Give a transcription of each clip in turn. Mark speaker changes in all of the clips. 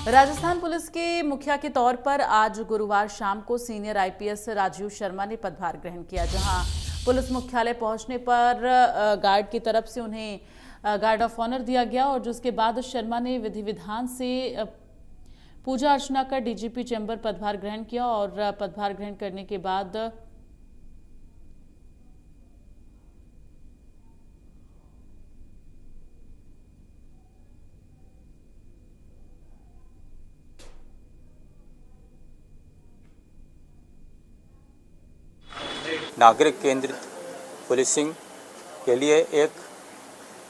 Speaker 1: Rajasthan police के मुखिया के तौर पर आज गुरुवार शाम को सीनियर आईपीएस राजीव शर्मा ने पदभार ग्रहण किया। जहां पुलिस मुख्यालय पहुंचने पर गार्ड की तरफ से उन्हें गार्ड ऑफ ऑनर दिया गया और जिसके बाद शर्मा ने विधि विधान से पूजा अर्चना कर डीजीपी चैम्बर पदभार ग्रहण किया और पदभार ग्रहण करने के बाद
Speaker 2: नागरिक केंद्रित पुलिसिंग के लिए एक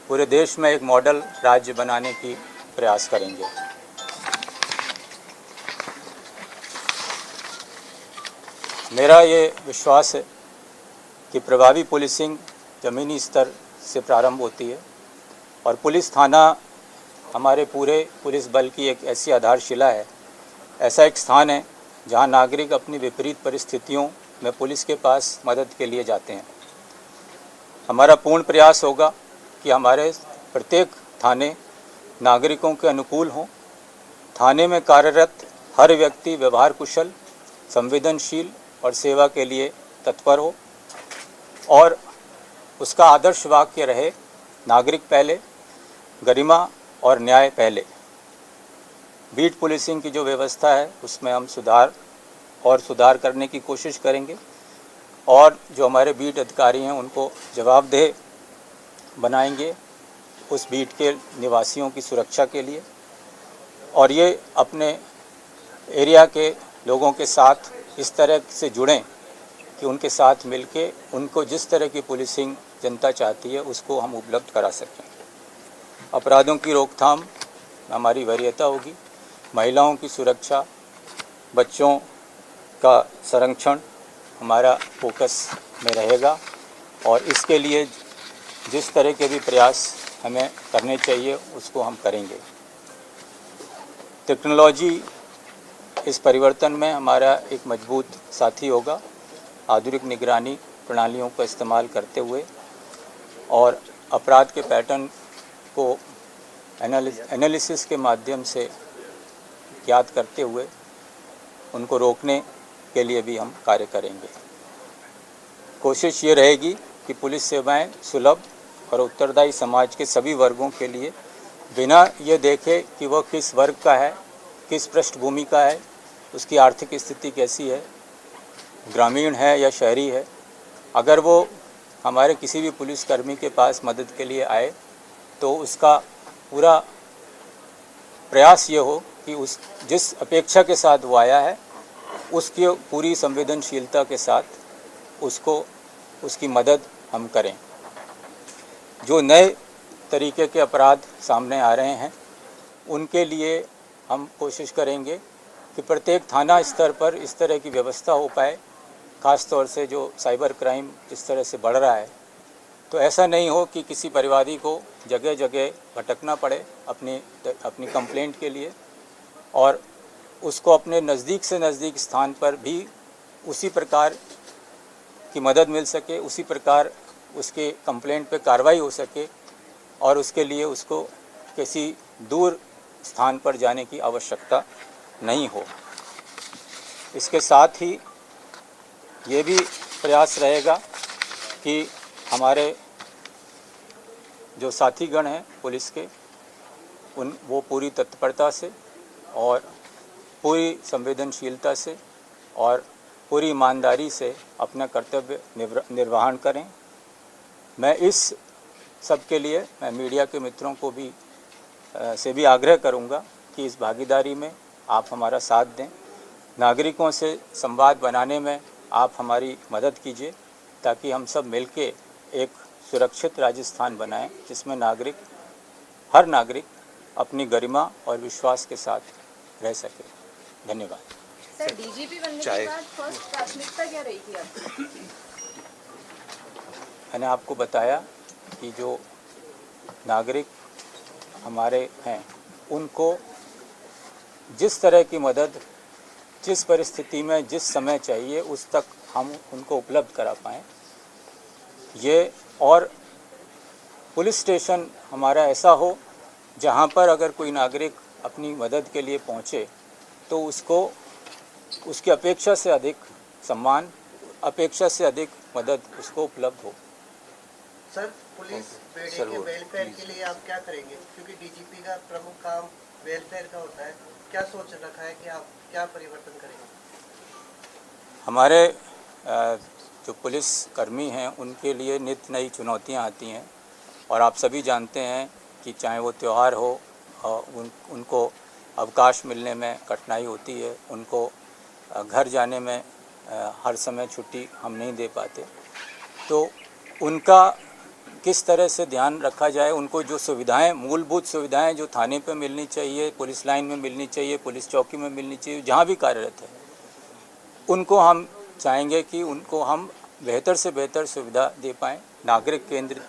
Speaker 2: पूरे देश में एक मॉडल राज्य बनाने की प्रयास करेंगे। मेरा ये विश्वास है कि प्रभावी पुलिसिंग ज़मीनी स्तर से प्रारंभ होती है और पुलिस थाना हमारे पूरे पुलिस बल की एक ऐसी आधारशिला है, ऐसा एक स्थान है जहां नागरिक अपनी विपरीत परिस्थितियों में पुलिस के पास मदद के लिए जाते हैं। हमारा पूर्ण प्रयास होगा कि हमारे प्रत्येक थाने नागरिकों के अनुकूल हों। थाने में कार्यरत हर व्यक्ति व्यवहार कुशल, संवेदनशील और सेवा के लिए तत्पर हो और उसका आदर्श वाक्य रहे, नागरिक पहले, गरिमा और न्याय पहले। बीट पुलिसिंग की जो व्यवस्था है उसमें हम सुधार करने की कोशिश करेंगे और जो हमारे बीट अधिकारी हैं उनको जवाबदेह बनाएंगे उस बीट के निवासियों की सुरक्षा के लिए। और ये अपने एरिया के लोगों के साथ इस तरह से जुड़ें कि उनके साथ मिलके उनको जिस तरह की पुलिसिंग जनता चाहती है उसको हम उपलब्ध करा सकें। अपराधों की रोकथाम हमारी वरीयता होगी, महिलाओं की सुरक्षा, बच्चों का संरक्षण हमारा फोकस में रहेगा और इसके लिए जिस तरह के भी प्रयास हमें करने चाहिए उसको हम करेंगे। टेक्नोलॉजी इस परिवर्तन में हमारा एक मजबूत साथी होगा। आधुनिक निगरानी प्रणालियों का इस्तेमाल करते हुए और अपराध के पैटर्न को एनालिसिस के माध्यम से ज्ञात करते हुए उनको रोकने के लिए भी हम कार्य करेंगे। कोशिश ये रहेगी कि पुलिस सेवाएं सुलभ और उत्तरदायी समाज के सभी वर्गों के लिए, बिना ये देखे कि वह किस वर्ग का है, किस पृष्ठभूमि का है, उसकी आर्थिक स्थिति कैसी है, ग्रामीण है या शहरी है, अगर वो हमारे किसी भी पुलिसकर्मी के पास मदद के लिए आए तो उसका पूरा प्रयास ये हो कि उस जिस अपेक्षा के साथ वो आया है उसकी पूरी संवेदनशीलता के साथ उसकी मदद हम करें। जो नए तरीके के अपराध सामने आ रहे हैं उनके लिए हम कोशिश करेंगे कि प्रत्येक थाना स्तर पर इस तरह की व्यवस्था हो पाए। ख़ास तौर से जो साइबर क्राइम इस तरह से बढ़ रहा है तो ऐसा नहीं हो कि किसी परिवादी को जगह जगह भटकना पड़े अपनी कंप्लेंट के लिए और उसको अपने नज़दीक से नज़दीक स्थान पर भी उसी प्रकार की मदद मिल सके, उसी प्रकार उसके कंप्लेंट पे कार्रवाई हो सके और उसके लिए उसको किसी दूर स्थान पर जाने की आवश्यकता नहीं हो। इसके साथ ही ये भी प्रयास रहेगा कि हमारे जो साथीगण हैं पुलिस के वो पूरी तत्परता से और पूरी संवेदनशीलता से और पूरी ईमानदारी से अपना कर्तव्य निर्वहन करें। मैं इस सब के लिए मैं मीडिया के मित्रों को भी से भी आग्रह करूंगा कि इस भागीदारी में आप हमारा साथ दें। नागरिकों से संवाद बनाने में आप हमारी मदद कीजिए ताकि हम सब मिलके एक सुरक्षित राजस्थान बनाएं जिसमें हर नागरिक अपनी गरिमा और विश्वास के साथ रह सके। धन्यवाद।
Speaker 3: सर, डीजीपी बनने के बाद फर्स्ट प्राथमिकता क्या रही थी आपकी?
Speaker 2: मैंने आपको बताया कि जो नागरिक हमारे हैं उनको जिस तरह की मदद जिस परिस्थिति में जिस समय चाहिए उस तक हम उनको उपलब्ध करा पाएँ ये। और पुलिस स्टेशन हमारा ऐसा हो जहाँ पर अगर कोई नागरिक अपनी मदद के लिए पहुँचे तो उसको उसकी अपेक्षा से अधिक सम्मान, अपेक्षा से अधिक मदद उसको उपलब्ध हो।
Speaker 4: सर, पुलिस बेड़े के वेलफेयर के लिए आप क्या करेंगे, क्योंकि डीजीपी का प्रमुख काम वेलफेयर का होता है, क्या सोच रखा है कि आप क्या परिवर्तन करेंगे?
Speaker 2: हमारे जो पुलिस कर्मी हैं उनके लिए नित्य नई चुनौतियां आती हैं और आप सभी जानते हैं कि चाहे वो त्यौहार हो उनको अवकाश मिलने में कठिनाई होती है, उनको घर जाने में हर समय छुट्टी हम नहीं दे पाते, तो उनका किस तरह से ध्यान रखा जाए, उनको जो सुविधाएं, मूलभूत सुविधाएं जो थाने पे मिलनी चाहिए, पुलिस लाइन में मिलनी चाहिए, पुलिस चौकी में मिलनी चाहिए, जहाँ भी कार्यरत है, उनको हम चाहेंगे कि उनको हम बेहतर से बेहतर सुविधा दे पाएँ। नागरिक केंद्रित